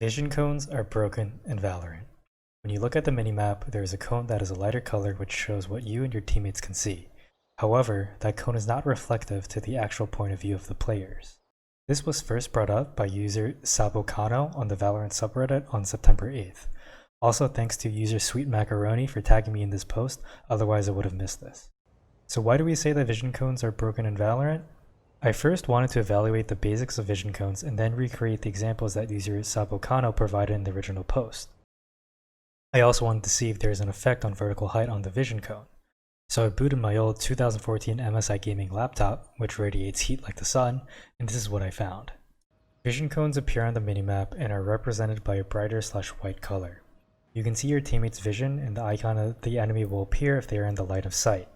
Vision cones are broken in Valorant. When you look at the minimap, there is a cone that is a lighter color which shows what you and your teammates can see. However, that cone is not reflective to the actual point of view of the players. This was first brought up by user Sabocano on the Valorant subreddit on September 8th. Also thanks to user sweetmacaroni for tagging me in this post, otherwise I would have missed this. So why do we say that vision cones are broken in Valorant? I first wanted to evaluate the basics of vision cones and then recreate the examples that user Sabocano provided in the original post. I also wanted to see if there is an effect on vertical height on the vision cone. So I booted my old 2014 MSI gaming laptop, which radiates heat like the sun, and this is what I found. Vision cones appear on the minimap and are represented by a brighter/white color. You can see your teammate's vision and the icon of the enemy will appear if they are in the line of sight.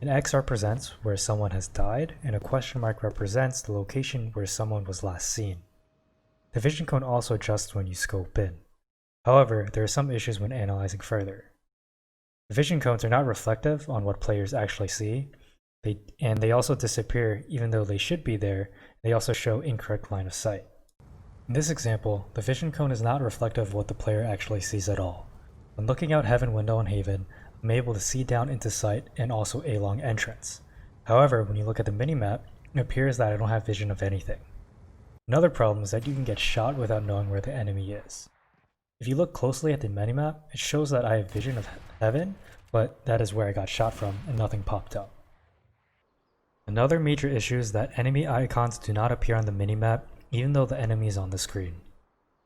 An X represents where someone has died, and a question mark represents the location where someone was last seen. The vision cone also adjusts when you scope in. However, there are some issues when analyzing further. The vision cones are not reflective on what players actually see, and they also disappear even though they should be there. They also show incorrect line of sight. In this example, the vision cone is not reflective of what the player actually sees at all. When looking out Heaven window on Haven, I'm able to see down into sight and also a long entrance. However, when you look at the minimap, it appears that I don't have vision of anything. Another problem is that you can get shot without knowing where the enemy is. If you look closely at the minimap, it shows that I have vision of Heaven, but that is where I got shot from and nothing popped up. Another major issue is that enemy icons do not appear on the minimap even though the enemy is on the screen.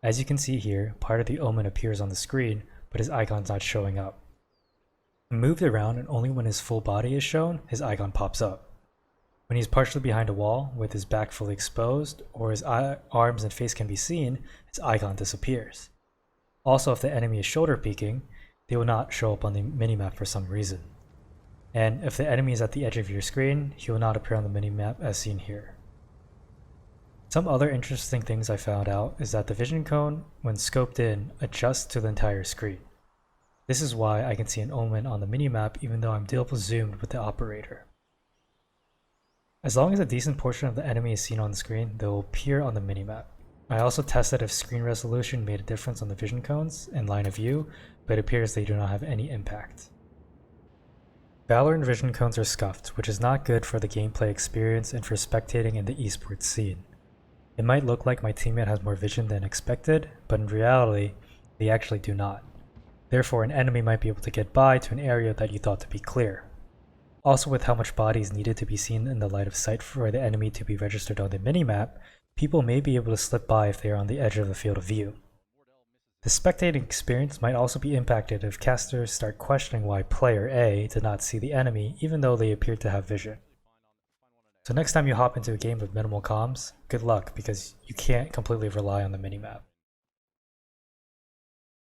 As you can see here, part of the Omen appears on the screen, but his icon's not showing up. When moved around and only when his full body is shown, his icon pops up. When he's partially behind a wall with his back fully exposed or his arms and face can be seen, his icon disappears. Also, if the enemy is shoulder peeking, they will not show up on the minimap for some reason. And if the enemy is at the edge of your screen, he will not appear on the minimap as seen here. Some other interesting things I found out is that the vision cone, when scoped in, adjusts to the entire screen. This is why I can see an Omen on the minimap even though I'm double zoomed with the operator. As long as a decent portion of the enemy is seen on the screen, they will appear on the minimap. I also tested if screen resolution made a difference on the vision cones and line of view, but it appears they do not have any impact. Valorant vision cones are scuffed, which is not good for the gameplay experience and for spectating in the esports scene. It might look like my teammate has more vision than expected, but in reality, they actually do not. Therefore, an enemy might be able to get by to an area that you thought to be clear. Also, with how much body is needed to be seen in the light of sight for the enemy to be registered on the minimap, people may be able to slip by if they are on the edge of the field of view. The spectating experience might also be impacted if casters start questioning why player A did not see the enemy even though they appeared to have vision. So next time you hop into a game with minimal comms, good luck because you can't completely rely on the minimap.